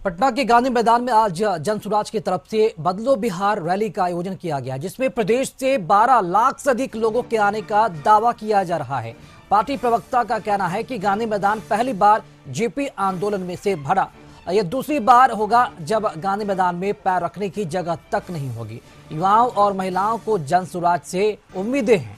पटना के गांधी मैदान में आज जनसुराज की तरफ से बदलो बिहार रैली का आयोजन किया गया, जिसमें प्रदेश से 12 लाख से अधिक लोगों के आने का दावा किया जा रहा है। पार्टी प्रवक्ता का कहना है कि गांधी मैदान पहली बार जेपी आंदोलन में से भरा। यह दूसरी बार होगा जब गांधी मैदान में पैर रखने की जगह तक नहीं होगी। युवाओं और महिलाओं को जनसुराज से उम्मीदें हैं।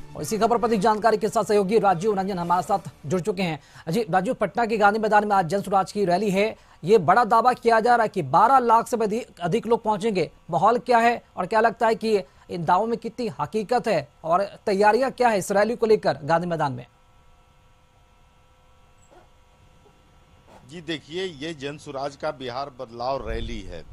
और इसी खबर पर अधिक जानकारी के साथ सहयोगी राजीव रंजन हमारे साथ जुड़ चुके हैं। अजी राजीव, पटना के गांधी मैदान में आज जनसुराज की रैली है। ये बड़ा दावा किया जा रहा है कि 12 लाख से भी अधिक लोग पहुंचेंगे। माहौल क्या है और क्या लगता है कि इन दावों में कितनी हकीकत है और तैयारियां क्या है इस रैली को लेकर गांधी मैदान में? जी देखिए, ये जनसुराज का बिहार बदलाव रैली है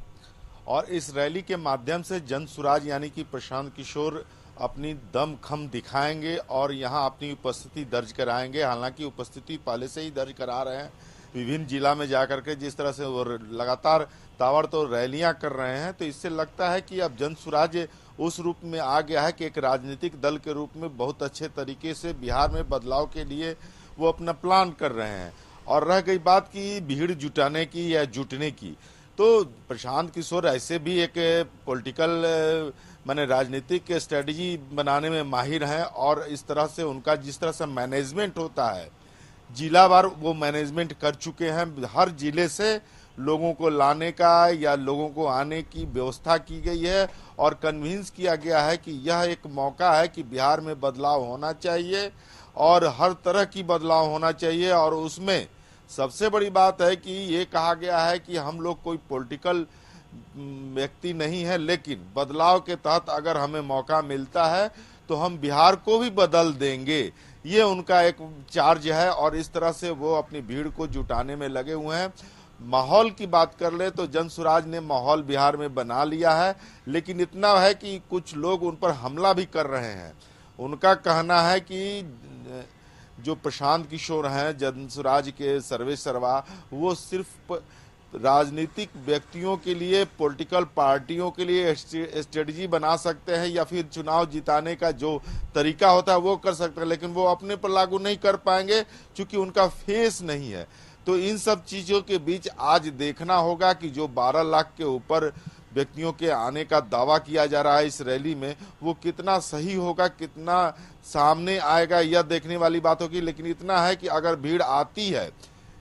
और इस रैली के माध्यम से जनसुराज यानी कि प्रशांत किशोर अपनी दमखम दिखाएंगे और यहाँ अपनी उपस्थिति दर्ज कराएंगे। हालांकि उपस्थिति पहले से ही दर्ज करा रहे हैं विभिन्न जिला में जाकर के, जिस तरह से वो लगातार ताबड़तोड़ रैलियां कर रहे हैं। तो इससे लगता है कि अब जनसुराज उस रूप में आ गया है कि एक राजनीतिक दल के रूप में बहुत अच्छे तरीके से बिहार में बदलाव के लिए वो अपना प्लान कर रहे हैं। और रह गई बात की भीड़ जुटाने की या जुटने की, तो प्रशांत किशोर ऐसे भी एक पॉलिटिकल माने राजनीतिक स्ट्रेटजी बनाने में माहिर हैं और इस तरह से उनका जिस तरह से मैनेजमेंट होता है, जिलावार वो मैनेजमेंट कर चुके हैं। हर जिले से लोगों को लाने का या लोगों को आने की व्यवस्था की गई है और कन्विंस किया गया है कि यह एक मौका है कि बिहार में बदलाव होना चाहिए और हर तरह की बदलाव होना चाहिए। और उसमें सबसे बड़ी बात है कि ये कहा गया है कि हम लोग कोई पॉलिटिकल व्यक्ति नहीं है, लेकिन बदलाव के तहत अगर हमें मौका मिलता है तो हम बिहार को भी बदल देंगे। ये उनका एक चार्ज है और इस तरह से वो अपनी भीड़ को जुटाने में लगे हुए हैं। माहौल की बात कर ले तो जनसुराज ने माहौल बिहार में बना लिया है, लेकिन इतना है कि कुछ लोग उन पर हमला भी कर रहे हैं। उनका कहना है कि जो प्रशांत किशोर हैं जनसुराज के सर्वेसर्वा, वो सिर्फ राजनीतिक व्यक्तियों के लिए, पॉलिटिकल पार्टियों के लिए स्ट्रेटजी बना सकते हैं या फिर चुनाव जिताने का जो तरीका होता है वो कर सकते हैं, लेकिन वो अपने पर लागू नहीं कर पाएंगे क्योंकि उनका फेस नहीं है। तो इन सब चीज़ों के बीच आज देखना होगा कि जो 12 लाख के ऊपर व्यक्तियों के आने का दावा किया जा रहा है इस रैली में, वो कितना सही होगा, कितना सामने आएगा, यह देखने वाली बात होगी। लेकिन इतना है कि अगर भीड़ आती है,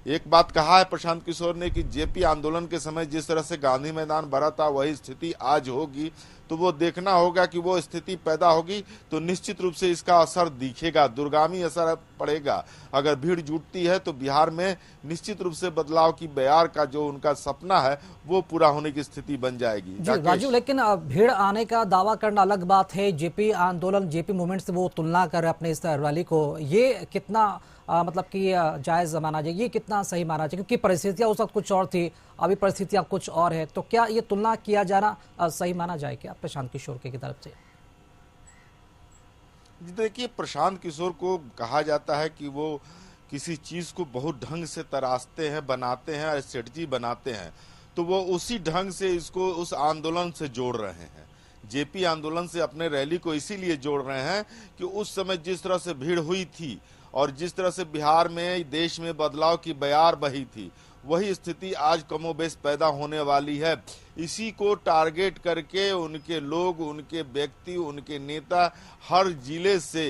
एक बात कहा है प्रशांत किशोर ने कि जेपी आंदोलन के समय जिस तरह से गांधी मैदान भरा था वही स्थिति आज होगी। तो वो देखना होगा कि वो स्थिति पैदा होगी तो निश्चित रूप से इसका असर दिखेगा, दूरगामी असर पड़ेगा। अगर भीड़ जुटती है तो बिहार में निश्चित रूप से बदलाव की बयार का जो उनका सपना है वो पूरा होने की स्थिति बन जाएगी। जी राजू, लेकिन भीड़ आने का दावा करना अलग बात है, जेपी आंदोलन, जेपी मूवमेंट से वो तुलना कर अपने इस रैली को, ये कितना मतलब कि जायज़ माना जाए, ये कितना सही माना जाए? क्योंकि परिस्थितियाँ उस वक्त कुछ और थी, अभी परिस्थितियाँ कुछ और है। तो क्या ये तुलना किया जाना सही माना जाए क्या प्रशांत किशोर की तरफ से? देखिए, प्रशांत किशोर को कहा जाता है कि वो किसी चीज़ को बहुत ढंग से तराशते हैं, बनाते हैं, स्ट्रेटजी बनाते हैं, तो वो उसी ढंग से इसको उस आंदोलन से जोड़ रहे हैं। जेपी आंदोलन से अपने रैली को इसीलिए जोड़ रहे हैं कि उस समय जिस तरह से भीड़ हुई थी और जिस तरह से बिहार में, देश में बदलाव की बयार बही थी, वही स्थिति आज कमोबेश पैदा होने वाली है। इसी को टारगेट करके उनके लोग, उनके व्यक्ति, उनके नेता हर जिले से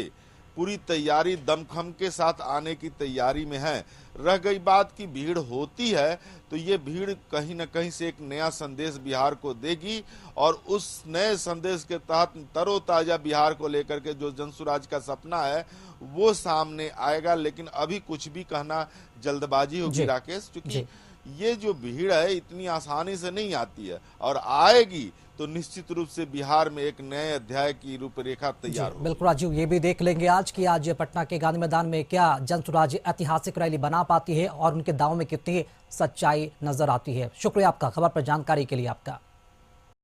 पूरी तैयारी दमखम के साथ आने की तैयारी में है। रह गई बात की भीड़ होती है तो ये भीड़ कहीं न कहीं से एक नया संदेश बिहार को देगी और उस नए संदेश के तहत तरोताजा बिहार को लेकर के जो जनसुराज का सपना है वो सामने आएगा। लेकिन अभी कुछ भी कहना जल्दबाजी होगी राकेश, क्योंकि ये जो भीड़ है इतनी आसानी से नहीं आती है और आएगी तो निश्चित रूप से बिहार में एक नए अध्याय की रूपरेखा तैयार होगी। बिल्कुल राजीव, ये भी देख लेंगे आज कि आज पटना के गांधी मैदान में क्या जनसुराज ऐतिहासिक रैली बना पाती है और उनके दावों में कितनी सच्चाई नजर आती है। शुक्रिया आपका खबर पर जानकारी के लिए आपका।